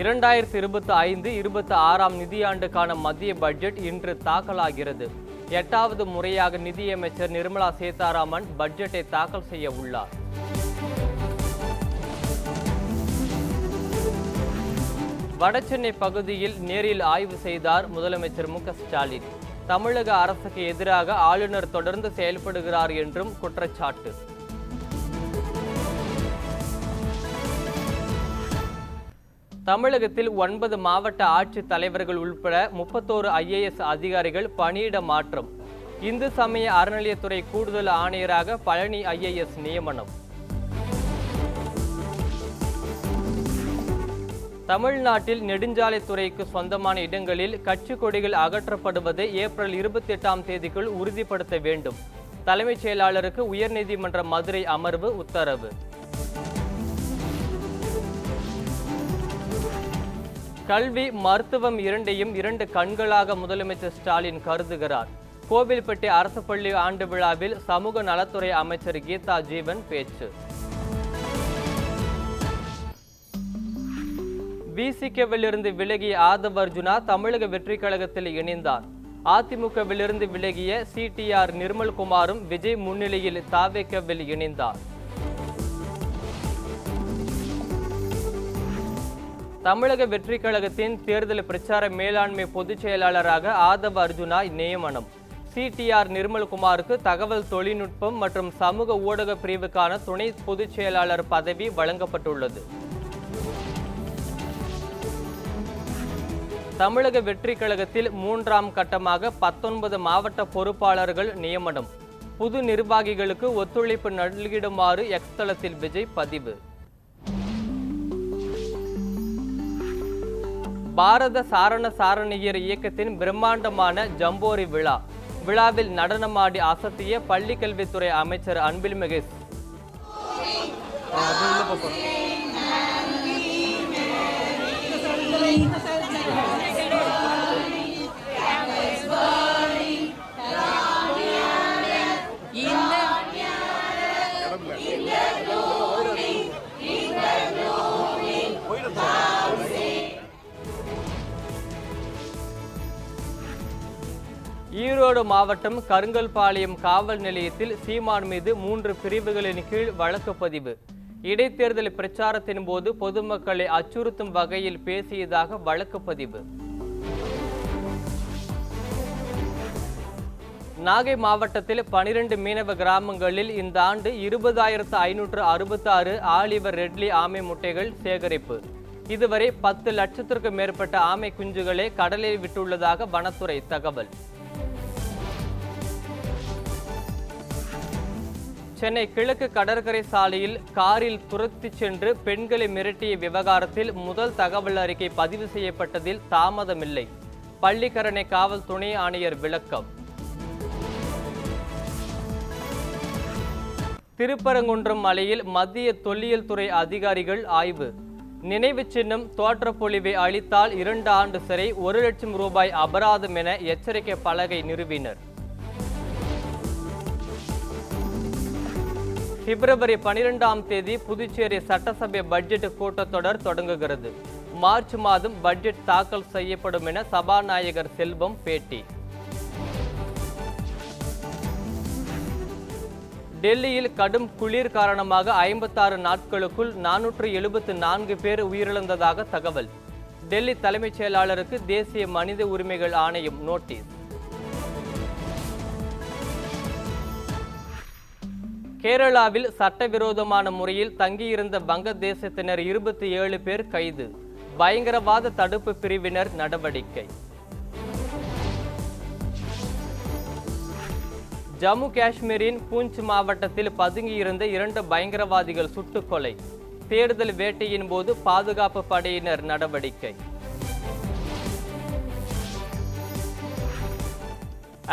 2025-26 நிதியாண்டுக்கான மத்திய பட்ஜெட் இன்று தாக்கலாகிறது. 8வது முறையாக நிதியமைச்சர் நிர்மலா சீதாராமன் பட்ஜெட்டை தாக்கல் செய்ய உள்ளார். வடசென்னை பகுதியில் நேரில் ஆய்வு செய்தார் முதலமைச்சர் மு.க.ஸ்டாலின். தமிழக அரசுக்கு எதிராக ஆளுநர் தொடர்ந்து செயல்படுகிறார் என்றும் குற்றச்சாட்டு. தமிழகத்தில் 9 மாவட்ட ஆட்சித் தலைவர்கள் உட்பட 31 IAS அதிகாரிகள் பணியிட மாற்றம். இந்து சமய அறநிலையத்துறை கூடுதல் ஆணையராக பழனி IAS நியமனம். தமிழ்நாட்டில் நெடுஞ்சாலைத்துறைக்கு சொந்தமான இடங்களில் கட்சி கொடிகள் அகற்றப்படுவதை ஏப்ரல் 28ஆம் தேதிக்குள் உறுதிப்படுத்த வேண்டும். தலைமைச் செயலாளருக்கு உயர்நீதிமன்ற மதுரை அமர்வு உத்தரவு. கல்வி, மருத்துவம் இரண்டையும் 2 கண்களாக முதலமைச்சர் ஸ்டாலின் கருதுகிறார். கோவில்பட்டி அரசு பள்ளி ஆண்டு விழாவில் சமூக நலத்துறை அமைச்சர் கீதா ஜீவன் பேச்சு. விசிகவிலிருந்து விலகிய ஆதவ் அர்ஜுனா தமிழக வெற்றிக் கழகத்தில் இணைந்தார். அதிமுகவிலிருந்து விலகிய CTR நிர்மல்குமாரும் விஜய் முன்னிலையில் தாவேகவில் இணைந்தார். தமிழக வெற்றிக் கழகத்தின் தேர்தல் பிரச்சார மேலாண்மை பொதுச் செயலாளராக ஆதவ் அர்ஜுனா நியமனம். CTR நிர்மல்குமாருக்கு தகவல் தொழில்நுட்பம் மற்றும் சமூக ஊடக பிரிவுக்கான துணை பொதுச் செயலாளர் பதவி வழங்கப்பட்டுள்ளது. தமிழக வெற்றிக் கழகத்தில் 3ஆம் கட்டமாக 19 மாவட்ட பொறுப்பாளர்கள் நியமனம். புது நிர்வாகிகளுக்கு ஒத்துழைப்பு நல்கிடுமாறு எக்ஸ் தளத்தில் விஜய் பதிவு. பாரத சாரண சாரணியர் இயக்கத்தின் பிரம்மாண்டமான ஜம்போரி விழா. விழாவில் நடனமாடி அசத்திய பள்ளிக்கல்வித்துறை அமைச்சர் அன்பில் மகேஷ். ஈரோடு மாவட்டம் கருங்கல்பாளையம் காவல் நிலையத்தில் சீமான் மீது 3 பிரிவுகளின் கீழ் வழக்கு பதிவு. இடைத்தேர்தல் பிரச்சாரத்தின் போது பொதுமக்களை அச்சுறுத்தும் வகையில் பேசியதாக வழக்கு பதிவு. நாகை மாவட்டத்தில் 12 மீனவ கிராமங்களில் இந்த ஆண்டு 20,566 ஆலிவர் ரெட்லி ஆமை முட்டைகள் சேகரிப்பு. இதுவரை 10 லட்சத்திற்கும் மேற்பட்ட ஆமை குஞ்சுகளை கடலில் விட்டுள்ளதாக வனத்துறை தகவல். சென்னை கிழக்கு கடற்கரை சாலையில் காரில் துரத்திச் சென்று பெண்களை மிரட்டிய விவகாரத்தில் முதல் தகவல் அறிக்கை பதிவு செய்யப்பட்டதில் தாமதமில்லை. பள்ளிக்கரணை காவல் துணை ஆணையர் விளக்கம். திருப்பரங்குன்றம் மலையில் மத்திய தொல்லியல் துறை அதிகாரிகள் ஆய்வு. நினைவு சின்னம் தோற்றப்பொழிவை அளித்தால் 2 ஆண்டு சிறை, 1 லட்சம் ரூபாய் அபராதம் என எச்சரிக்கை பலகை நிறுவினர். பிப்ரவரி 12ஆம் தேதி புதுச்சேரி சட்டசபை பட்ஜெட் கூட்டத்தொடர் தொடங்குகிறது. மார்ச் மாதம் பட்ஜெட் தாக்கல் செய்யப்படும் என சபாநாயகர் செல்வம் பேட்டி. டெல்லியில் கடும் குளிர் காரணமாக 56 நாட்களுக்குள் 474 பேர் உயிரிழந்ததாக தகவல். டெல்லி தலைமைச் செயலாளருக்கு தேசிய மனித உரிமைகள் ஆணையம் நோட்டீஸ். கேரளாவில் சட்டவிரோதமான முறையில் தங்கியிருந்த வங்கதேசத்தினர் 27 பேர் கைது. பயங்கரவாத தடுப்பு பிரிவினர் நடவடிக்கை. ஜம்மு காஷ்மீரின் பூஞ்ச் மாவட்டத்தில் பதுங்கியிருந்த 2 பயங்கரவாதிகள் சுட்டுக் கொலை. தேடுதல் வேட்டையின் போது பாதுகாப்பு படையினர் நடவடிக்கை.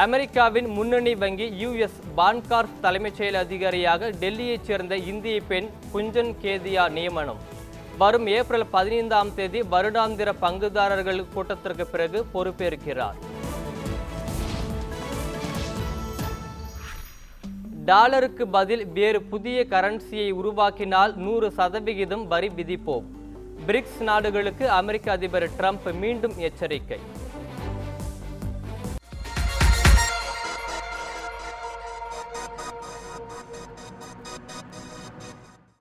அமெரிக்காவின் முன்னணி வங்கி US பான்கார்ப் தலைமைச் செயல் அதிகாரியாக டெல்லியைச் சேர்ந்த இந்திய பெண் குஞ்சன் கேதியா நியமனம். வரும் ஏப்ரல் 15ஆம் தேதி வருடாந்திர பங்குதாரர்கள் கூட்டத்திற்கு பிறகு பொறுப்பேற்கிறார். டாலருக்கு பதில் வேறு புதிய கரன்சியை உருவாக்கினால் 100% வரி விதிப்போம். பிரிக்ஸ் நாடுகளுக்கு அமெரிக்க அதிபர் ட்ரம்ப் மீண்டும் எச்சரிக்கை.